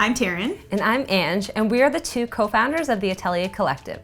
I'm Taryn. And I'm Ange, and we are the two co-founders of the Atelier Collective.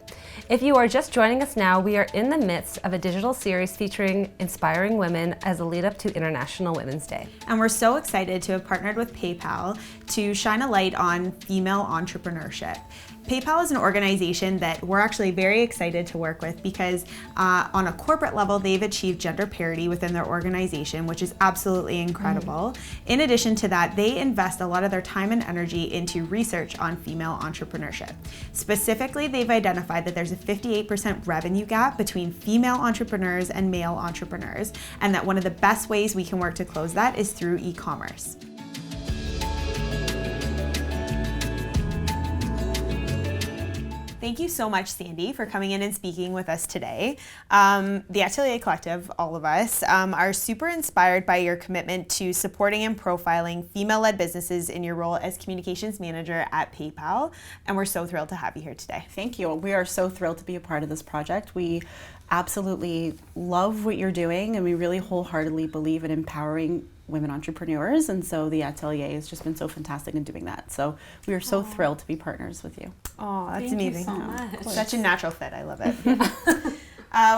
If you are just joining us now, we are in the midst of a digital series featuring inspiring women as a lead up to International Women's Day. And we're so excited to have partnered with PayPal to shine a light on female entrepreneurship. PayPal is an organization that we're actually very excited to work with because on a corporate level, they've achieved gender parity within their organization, which is absolutely incredible. In addition to that, they invest a lot of their time and energy into research on female entrepreneurship. Specifically, they've identified that there's a 58% revenue gap between female entrepreneurs and male entrepreneurs, and that one of the best ways we can work to close that is through e-commerce. Thank you so much, Sandie, for coming in and speaking with us today. The Atelier Collective, all of us, are super inspired by your commitment to supporting and profiling female-led businesses in your role as communications manager at PayPal, and we're so thrilled to have you here today. Thank you. We are so thrilled to be a part of this project. We absolutely love what you're doing, and we really wholeheartedly believe in empowering women entrepreneurs, and so the Atelier has just been so fantastic in doing that. So we are so thrilled to be partners with you. Oh, that's Thank amazing. you so much. Such a natural fit. I love it.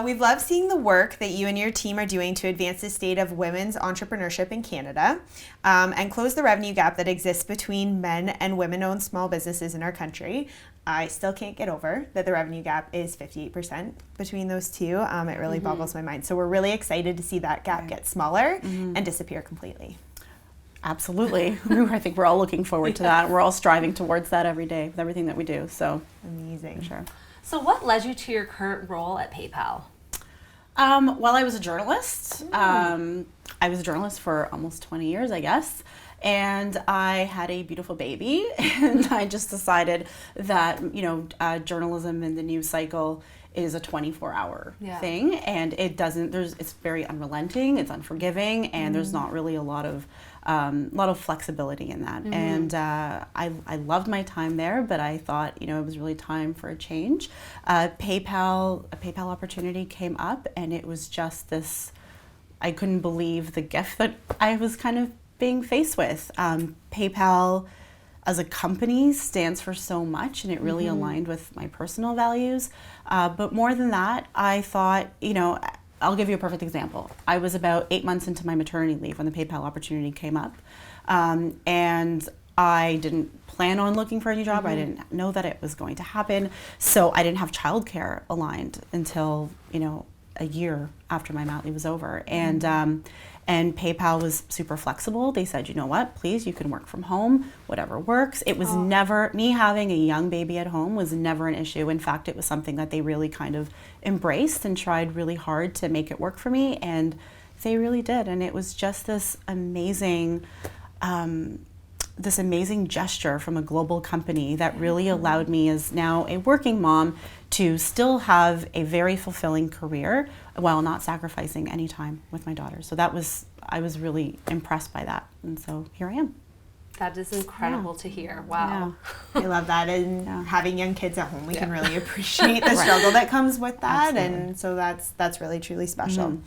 We've loved seeing the work that you and your team are doing to advance the state of women's entrepreneurship in Canada and close the revenue gap that exists between men and women-owned small businesses in our country. I still can't get over that the revenue gap is 58% between those two. It really boggles my mind. So we're really excited to see that gap get smaller and disappear completely. Absolutely. I think we're all looking forward to that. We're all striving towards that every day with everything that we do. So amazing. For sure. So what led you to your current role at PayPal? Well, I was a journalist. I was a journalist for almost 20 years, I guess. And I had a beautiful baby, and I just decided that, journalism in the news cycle is a 24-hour thing, and it's very unrelenting, it's unforgiving, and there's not really a lot of flexibility in that. And I loved my time there, but I thought, it was really time for a change. A PayPal opportunity came up, and it was just this, I couldn't believe the gift that I was kind of being faced with. PayPal as a company stands for so much, and it really aligned with my personal values. But more than that, I thought, I'll give you a perfect example. I was about 8 months into my maternity leave when the PayPal opportunity came up. And I didn't plan on looking for a new job. I didn't know that it was going to happen. So I didn't have childcare aligned until, a year after my mat leave was over. And PayPal was super flexible. They said, you know what, please, you can work from home, whatever works. It was never, me having a young baby at home was never an issue. In fact, it was something that they really kind of embraced and tried really hard to make it work for me. And they really did. And it was just this amazing gesture from a global company that really allowed me, as now a working mom, to still have a very fulfilling career while not sacrificing any time with my daughter. So I was really impressed by that. And so here I am. That is incredible to hear. Wow. Yeah. I love that. And having young kids at home, we can really appreciate the struggle that comes with that. Absolutely. And so that's really, truly special.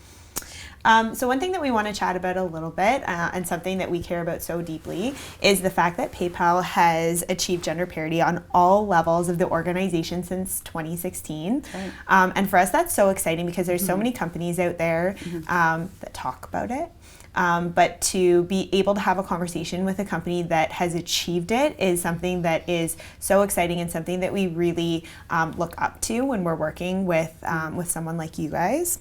So one thing that we want to chat about a little bit, and something that we care about so deeply, is the fact that PayPal has achieved gender parity on all levels of the organization since 2016. Right. And for us, that's so exciting because there's so many companies out there that talk about it. But to be able to have a conversation with a company that has achieved it is something that is so exciting and something that we really look up to when we're working with someone like you guys.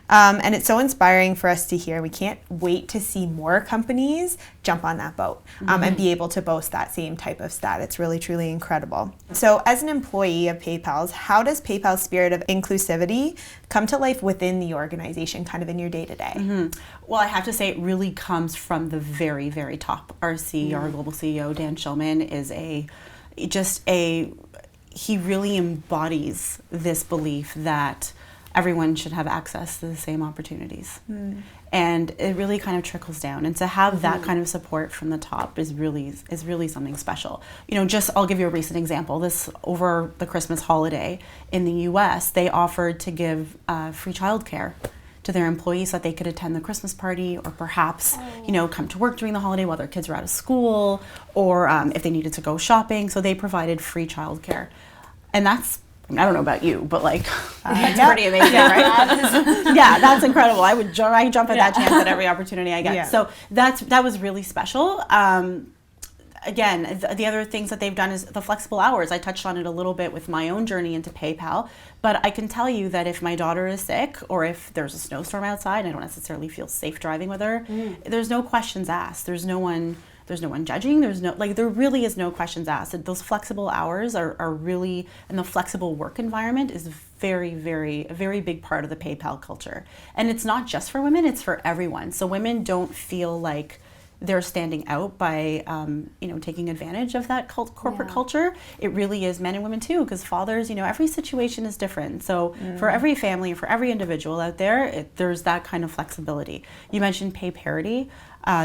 And it's so inspiring for us to hear. We can't wait to see more companies jump on that boat and be able to boast that same type of stat. It's really, truly incredible. So as an employee of PayPal's, how does PayPal's spirit of inclusivity come to life within the organization, kind of in your day-to-day? Well, I have to say it really comes from the very, very top. Our global CEO, Dan Schulman, is he really embodies this belief that everyone should have access to the same opportunities. And it really kind of trickles down. And to have that kind of support from the top is really something special. I'll give you a recent example. This, over the Christmas holiday in the US, they offered to give free childcare to their employees so that they could attend the Christmas party, or perhaps, come to work during the holiday while their kids were out of school, or if they needed to go shopping. So they provided free childcare. And that's, I don't know about you, but it's pretty amazing, right? Yeah, that's incredible. I jump at that chance at every opportunity I get. Yeah. So that was really special. Again, the other things that they've done is the flexible hours. I touched on it a little bit with my own journey into PayPal, but I can tell you that if my daughter is sick, or if there's a snowstorm outside, I don't necessarily feel safe driving with her. There's no questions asked. There's no one judging. There really is no questions asked. Those flexible hours are really, and the flexible work environment is a very big part of the PayPal culture. And it's not just for women, it's for everyone. So women don't feel like they're standing out by, taking advantage of that corporate culture. It really is men and women too, because fathers, every situation is different. So for every family, for every individual out there, there's that kind of flexibility. You mentioned pay parity.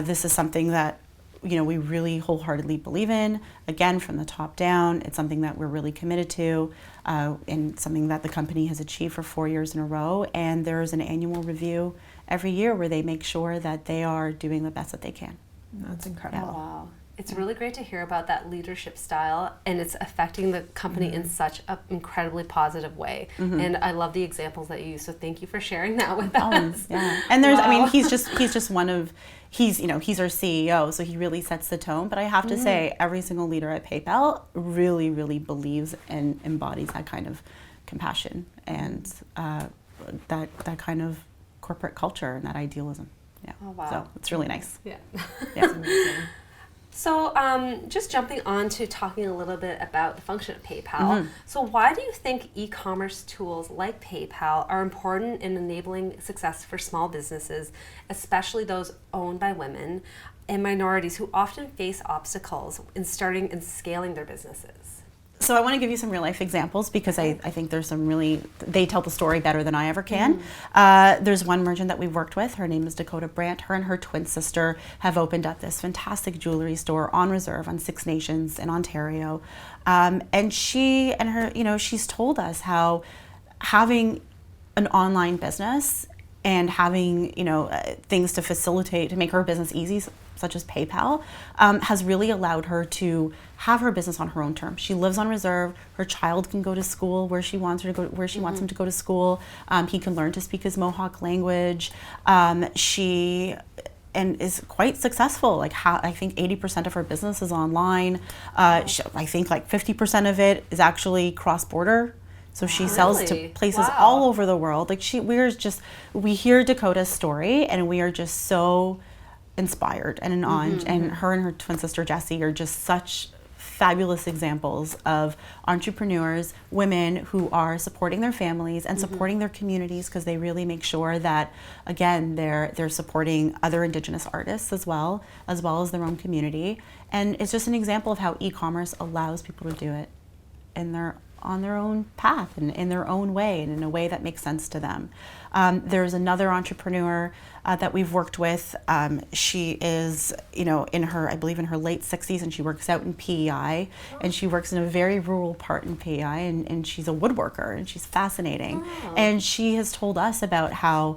This is something that we really wholeheartedly believe in. Again, from the top down, it's something that we're really committed to, and something that the company has achieved for 4 years in a row. And there's an annual review every year where they make sure that they are doing the best that they can. That's incredible. Yeah. Wow. It's really great to hear about that leadership style, and it's affecting the company in such an incredibly positive way. And I love the examples that you use, so thank you for sharing that with us. Yeah. And there's, he's just one of, he's our CEO, so he really sets the tone. But I have to say, every single leader at PayPal really, really believes and embodies that kind of compassion and that kind of corporate culture and that idealism. Yeah. Oh, wow. So it's really nice. Yeah. It's amazing. So just jumping on to talking a little bit about the function of PayPal. So why do you think e-commerce tools like PayPal are important in enabling success for small businesses, especially those owned by women and minorities who often face obstacles in starting and scaling their businesses? So I want to give you some real life examples because I think there's some they tell the story better than I ever can. There's one merchant that we've worked with. Her name is Dakota Brandt. Her and her twin sister have opened up this fantastic jewelry store on Reserve on Six Nations in Ontario. And she and her, she's told us how having an online business and having, things to facilitate, to make her business easy, such as PayPal, has really allowed her to have her business on her own terms. She lives on Reserve. Her child can go to school where she wants her to go, where she wants him to go to school. He can learn to speak his Mohawk language. She is quite successful. I think 80% of her business is online. I think 50% of it is actually cross-border. So she sells to places all over the world. We hear Dakota's story and we are just so inspired and awe. And her and her twin sister Jessie are just such fabulous examples of entrepreneurs, women who are supporting their families and supporting their communities, because they really make sure that, again, they're supporting other Indigenous artists as well as their own community. And it's just an example of how e-commerce allows people to do it on their own path and in their own way and in a way that makes sense to them. There's another entrepreneur that we've worked with. She is, in her late 60s, and she works out in PEI, and she works in a very rural part in PEI, and she's a woodworker, and she's fascinating. And she has told us about how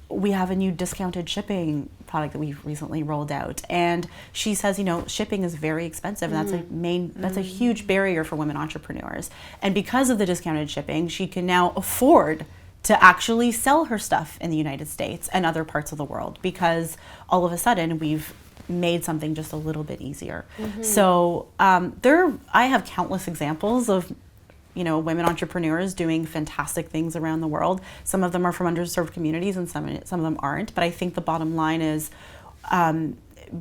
we have a new discounted shipping product that we've recently rolled out, and she says, shipping is very expensive, and that's a huge barrier for women entrepreneurs. And because of the discounted shipping, she can now afford to actually sell her stuff in the United States and other parts of the world, because all of a sudden we've made something just a little bit easier. So I have countless examples of women entrepreneurs doing fantastic things around the world. Some of them are from underserved communities and some of them aren't. But I think the bottom line is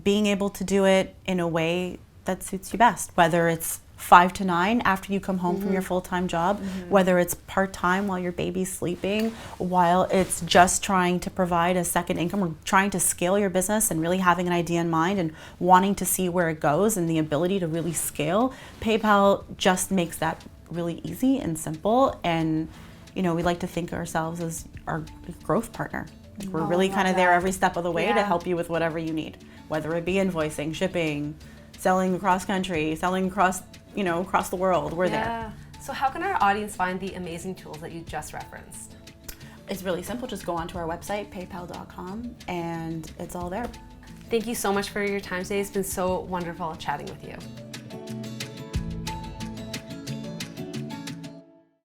being able to do it in a way that suits you best, whether it's 5 to 9 after you come home from your full-time job, whether it's part-time while your baby's sleeping, while it's just trying to provide a second income, or trying to scale your business and really having an idea in mind and wanting to see where it goes and the ability to really scale. PayPal just makes that really easy and simple, and we like to think of ourselves as our growth partner. We're really kind of there every step of the way to help you with whatever you need, whether it be invoicing, shipping, selling across country, selling across the world. We're there. So how can our audience find the amazing tools that you just referenced? it's really simple. Just go onto our website, paypal.com, and it's all there. Thank you so much for your time today. It's been so wonderful chatting with you.